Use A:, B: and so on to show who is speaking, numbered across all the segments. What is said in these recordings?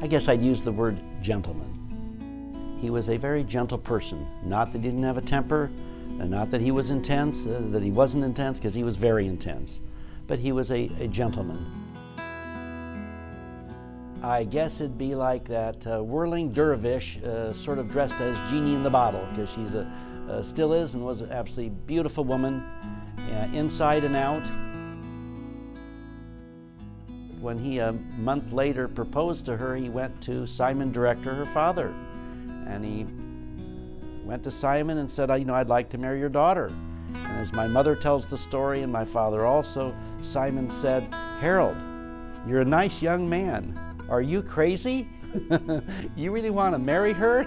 A: I guess I'd use the word gentleman. He was a very gentle person. Not that he didn't have a temper, and not that he was intense, that he wasn't intense, because he was very intense. But he was a gentleman. I guess it'd be like that whirling dervish sort of dressed as Genie in the Bottle, because she's still is and was an absolutely beautiful woman, inside and out. When he, a month later, proposed to her, he went to Simon Director, her father. And he went to Simon and said, I'd like to marry your daughter. And as my mother tells the story, and my father also, Simon said, Harold, you're a nice young man. Are you crazy? You really want to marry her?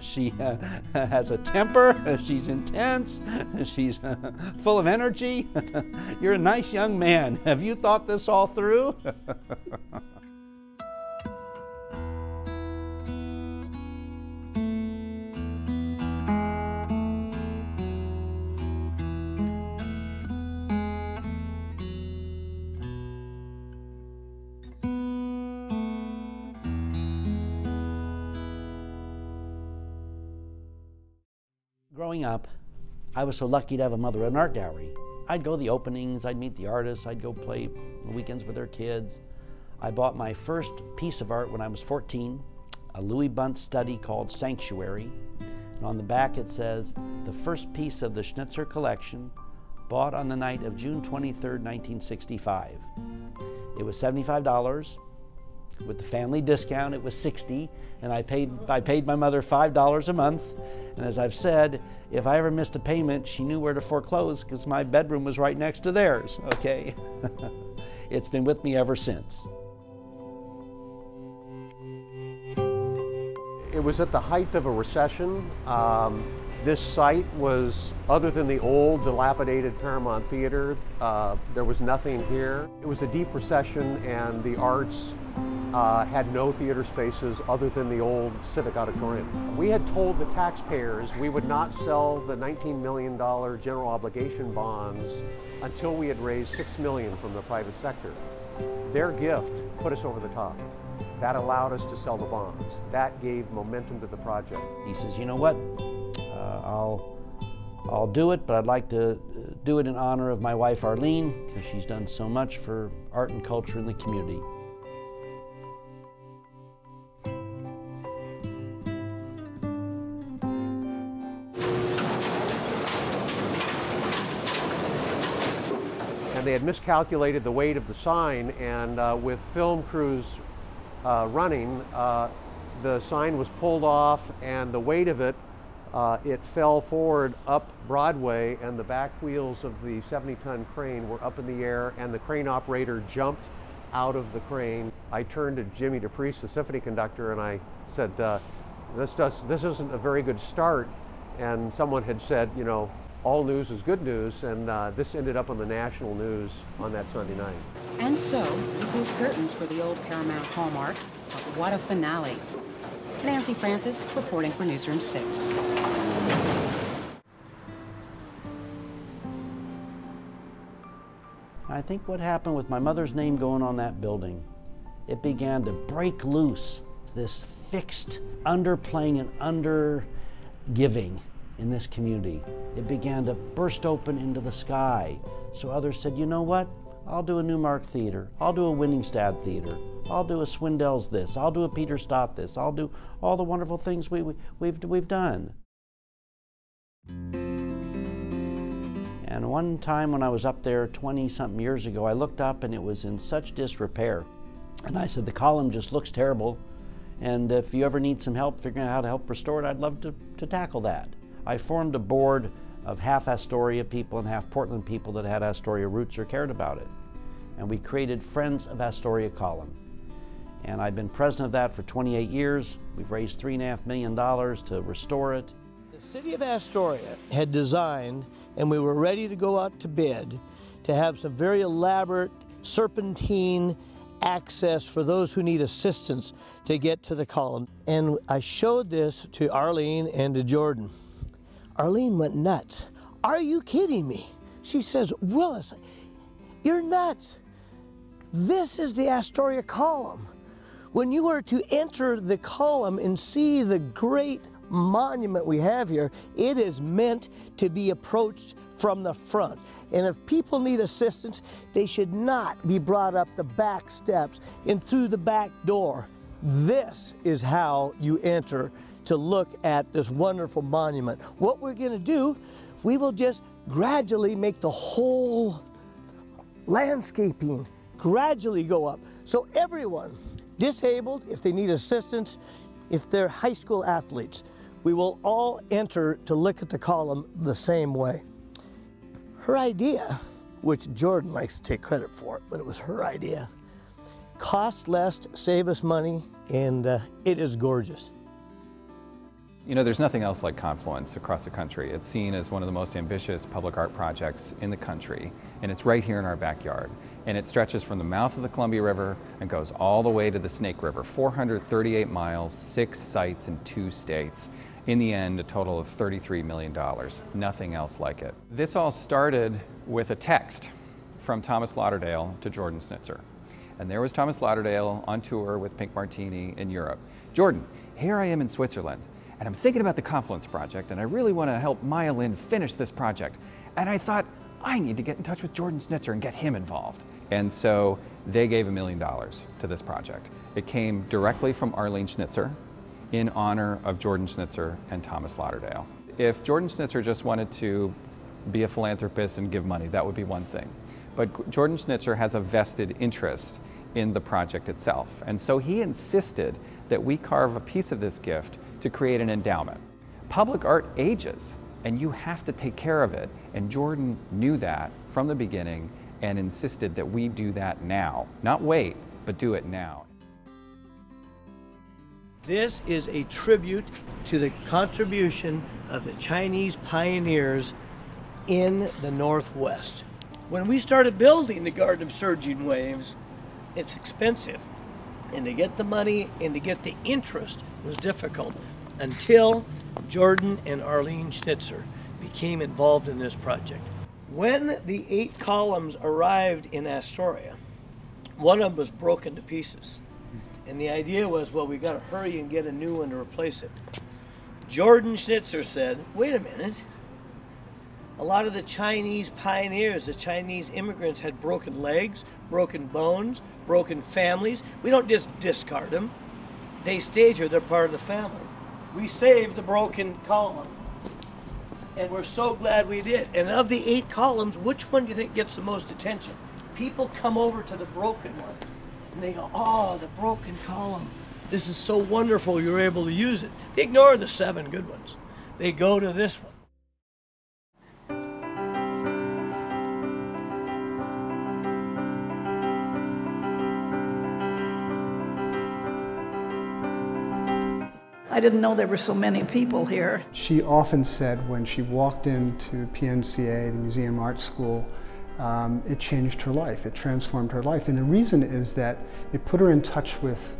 A: She has a temper, she's intense, she's full of energy. You're a nice young man. Have you thought this all through? Growing up, I was so lucky to have a mother at an art gallery. I'd go to the openings, I'd meet the artists, I'd go play weekends with their kids. I bought my first piece of art when I was 14, a Louis Bunt study called Sanctuary. And on the back it says, the first piece of the Schnitzer collection, bought on the night of June 23rd, 1965. It was $75. With the family discount, it was $60, and I paid my mother $5 a month. And as I've said, if I ever missed a payment, she knew where to foreclose because my bedroom was right next to theirs, okay? It's been with me ever since.
B: It was at the height of a recession. This site was, other than the old dilapidated Paramount Theater, there was nothing here. It was a deep recession, and the arts had no theater spaces other than the old Civic Auditorium. We had told the taxpayers we would not sell the $19 million general obligation bonds until we had raised $6 million from the private sector. Their gift put us over the top. That allowed us to sell the bonds. That gave momentum to the project.
A: He says, you know what, I'll do it, but I'd like to do it in honor of my wife Arlene, because she's done so much for art and culture in the community.
B: And they had miscalculated the weight of the sign, and with film crews running, the sign was pulled off, and the weight of it, it fell forward up Broadway, and the back wheels of the 70-ton crane were up in the air, and the crane operator jumped out of the crane. I turned to Jimmy DePriest, the symphony conductor, and I said, this isn't a very good start. And someone had said, you know, all news is good news, and this ended up on the national news on that Sunday night.
C: And so, this is curtains for the old Paramount hallmark, but what a finale. Nancy Francis, reporting for Newsroom 6.
A: I think what happened with my mother's name going on that building, it began to break loose, this fixed underplaying and under-giving in this community. It began to burst open into the sky. So others said, you know what? I'll do a Newmark Theater. I'll do a Winningstad Theater. I'll do a Swindells this. I'll do a Peter Stott this. I'll do all the wonderful things we've done. And one time when I was up there 20-something years ago, I looked up and it was in such disrepair. And I said, the column just looks terrible. And if you ever need some help figuring out how to help restore it, I'd love to tackle that. I formed a board of half Astoria people and half Portland people that had Astoria roots or cared about it. And we created Friends of Astoria column. And I've been president of that for 28 years. We've raised $3.5 million to restore it.
D: The city of Astoria had designed, and we were ready to go out to bid, to have some very elaborate serpentine access for those who need assistance to get to the column. And I showed this to Arlene and to Jordan. Arlene went nuts. Are you kidding me? She says, Willis, you're nuts. This is the Astoria column. When you are to enter the column and see the great monument we have here, it is meant to be approached from the front. And if people need assistance, they should not be brought up the back steps and through the back door. This is how you enter to look at this wonderful monument. What we're going to do, we will just gradually make the whole landscaping gradually go up. So everyone, disabled, if they need assistance, if they're high school athletes, we will all enter to look at the column the same way. Her idea, which Jordan likes to take credit for, but it was her idea, cost less, save us money, and it is gorgeous.
E: You know, there's nothing else like Confluence across the country. It's seen as one of the most ambitious public art projects in the country, and it's right here in our backyard. And it stretches from the mouth of the Columbia River and goes all the way to the Snake River, 438 miles, 6 sites in 2 states. In the end, a total of $33 million. Nothing else like it. This all started with a text from Thomas Lauderdale to Jordan Schnitzer. And there was Thomas Lauderdale on tour with Pink Martini in Europe. Jordan, here I am in Switzerland, and I'm thinking about the Confluence project, and I really want to help Maya Lin finish this project. And I thought, I need to get in touch with Jordan Schnitzer and get him involved. And so they gave $1 million to this project. It came directly from Arlene Schnitzer in honor of Jordan Schnitzer and Thomas Lauderdale. If Jordan Schnitzer just wanted to be a philanthropist and give money, that would be one thing. But Jordan Schnitzer has a vested interest in the project itself. And so he insisted that we carve a piece of this gift to create an endowment. Public art ages, and you have to take care of it. And Jordan knew that from the beginning and insisted that we do that now. Not wait, but do it now.
D: This is a tribute to the contribution of the Chinese pioneers in the Northwest. When we started building the Garden of Surging Waves, it's expensive. And to get the money and to get the interest was difficult until Jordan and Arlene Schnitzer became involved in this project. When the 8 columns arrived in Astoria, one of them was broken to pieces. And the idea was, well, we got to hurry and get a new one to replace it. Jordan Schnitzer said, wait a minute. A lot of the Chinese pioneers, the Chinese immigrants had broken legs, broken bones, broken families. We don't just discard them. They stayed here, they're part of the family. We saved the broken column. And we're so glad we did. And of the 8 columns, which one do you think gets the most attention? People come over to the broken one. And they go, oh, the broken column. This is so wonderful you were able to use it. They ignore the 7 good ones. They go to this one.
F: I didn't know there were so many people here.
G: She often said when she walked into PNCA, the Museum Art School, it changed her life, it transformed her life. And the reason is that it put her in touch with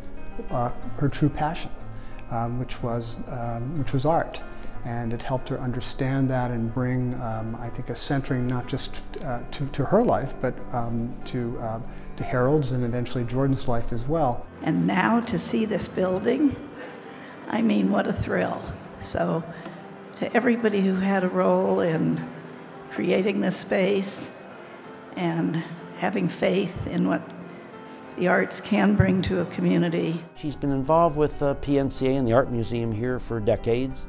G: her true passion, which was art. And it helped her understand that and bring, I think, a centering not just to her life, but to Harold's and eventually Jordan's life as well.
F: And now to see this building, I mean, what a thrill. So to everybody who had a role in creating this space and having faith in what the arts can bring to a community.
A: She's been involved with PNCA and the Art Museum here for decades.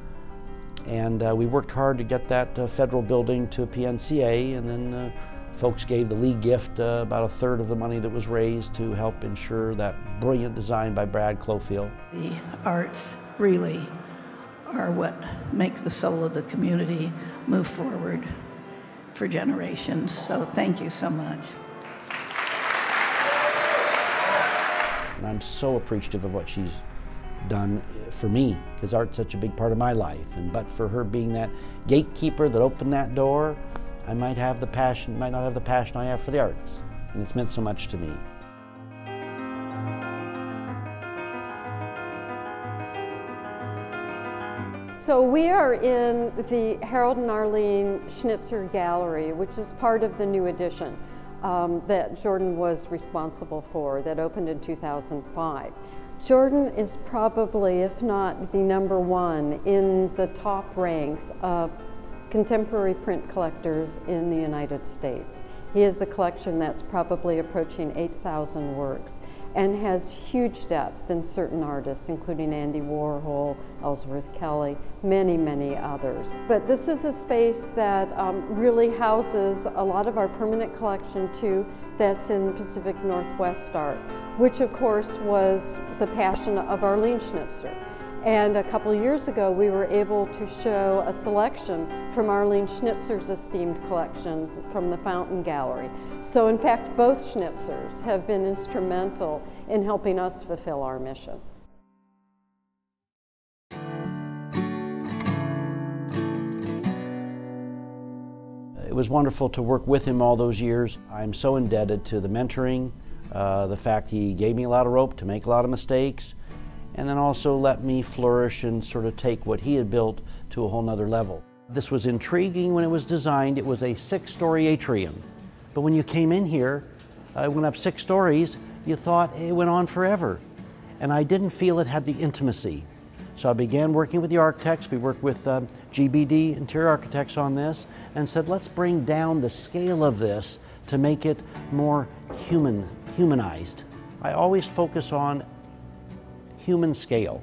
A: And we worked hard to get that federal building to PNCA, and then folks gave the league gift about 1/3 of the money that was raised to help ensure that brilliant design by Brad Clofield.
F: The arts really are what make the soul of the community move forward for generations. So thank you so much.
A: And I'm so appreciative of what she's done for me, because art's such a big part of my life. And but for her being that gatekeeper that opened that door, I might not have the passion I have for the arts. And it's meant so much to me.
H: So we are in the Harold and Arlene Schnitzer Gallery, which is part of the new addition. that Jordan was responsible for that opened in 2005. Jordan is probably, if not the #1, in the top ranks of contemporary print collectors in the United States. He has a collection that's probably approaching 8,000 works and has huge depth in certain artists, including Andy Warhol, Ellsworth Kelly, many, many others. But this is a space that really houses a lot of our permanent collection too, that's in Pacific Northwest art, which of course was the passion of Arlene Schnitzer. And a couple years ago, we were able to show a selection from Arlene Schnitzer's esteemed collection from the Fountain Gallery. So in fact, both Schnitzers have been instrumental in helping us fulfill our mission.
A: It was wonderful to work with him all those years. I'm so indebted to the mentoring, the fact he gave me a lot of rope to make a lot of mistakes, and then also let me flourish and sort of take what he had built to a whole nother level. This was intriguing when it was designed. It was a 6-story atrium. But when you came in here, it went up 6 stories, you thought it went on forever. And I didn't feel it had the intimacy. So I began working with the architects. We worked with GBD Interior Architects on this and said, let's bring down the scale of this to make it more humanized. I always focus on human scale,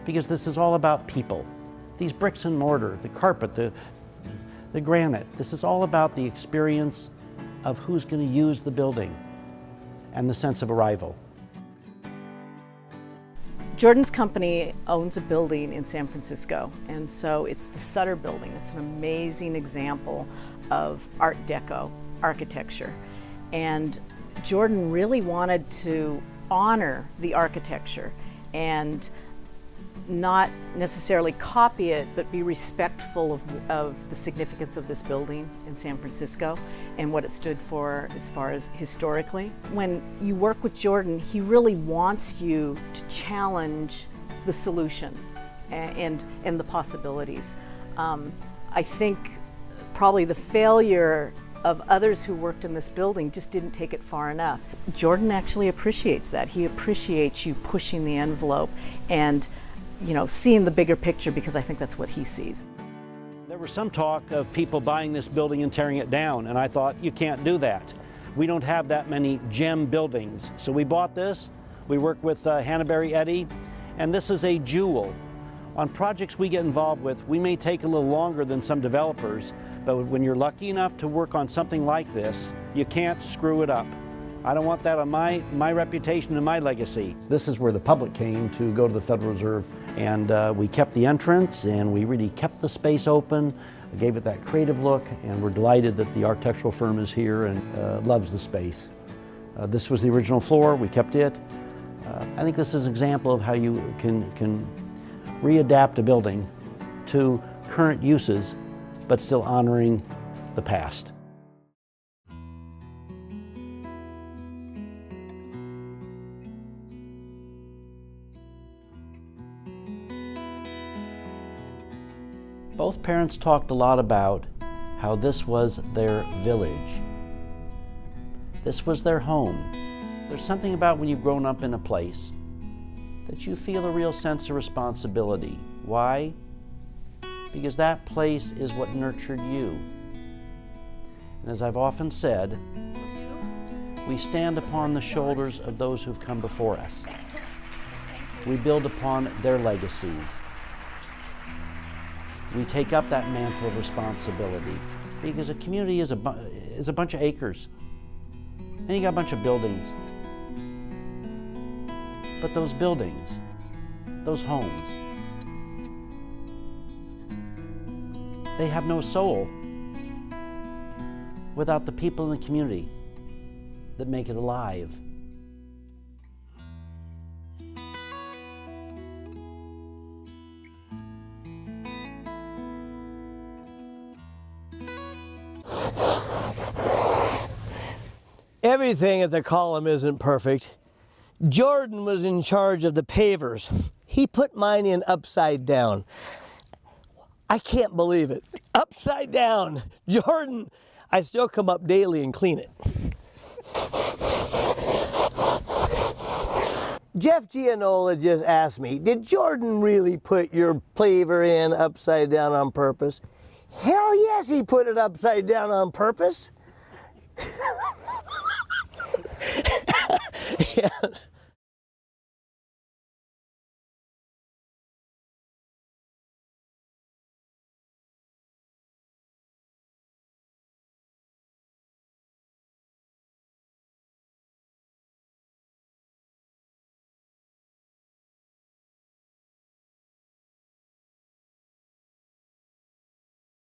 A: because this is all about people. These bricks and mortar, the carpet, the granite, this is all about the experience of who's going to use the building and the sense of arrival.
I: Jordan's company owns a building in San Francisco, and so it's the Sutter building. It's an amazing example of Art Deco architecture. And Jordan really wanted to honor the architecture and not necessarily copy it, but be respectful of the significance of this building in San Francisco and what it stood for as far as historically. When you work with Jordan, he really wants you to challenge the solution and the possibilities. I think probably the failure of others who worked in this building just didn't take it far enough. Jordan actually appreciates that. He appreciates you pushing the envelope and, you know, seeing the bigger picture, because I think that's what he sees.
A: There was some talk of people buying this building and tearing it down, and I thought, you can't do that. We don't have that many gem buildings. So we bought this. We worked with Hannaberry Eddy, and this is a jewel. On projects we get involved with, we may take a little longer than some developers, but when you're lucky enough to work on something like this, you can't screw it up. I don't want that on my reputation and my legacy. This is where the public came to go to the Federal Reserve, and we kept the entrance, and we really kept the space open, gave it that creative look, and we're delighted that the architectural firm is here and loves the space. This was the original floor, we kept it. I think this is an example of how you can readapt a building to current uses, but still honoring the past. Both parents talked a lot about how this was their village. This was their home. There's something about when you've grown up in a place that you feel a real sense of responsibility. Why? Because that place is what nurtured you. And as I've often said, we stand upon the shoulders of those who've come before us. We build upon their legacies. We take up that mantle of responsibility, because a community is a bunch of acres, and you got a bunch of buildings. But those buildings, those homes, they have no soul without the people in the community that make it alive.
D: Everything at the column isn't perfect. Jordan was in charge of the pavers. He put mine in upside down. I can't believe it. Upside down. Jordan, I still come up daily and clean it. Jeff Gianola just asked me, did Jordan really put your paver in upside down on purpose? Hell yes, he put it upside down on purpose. Yeah.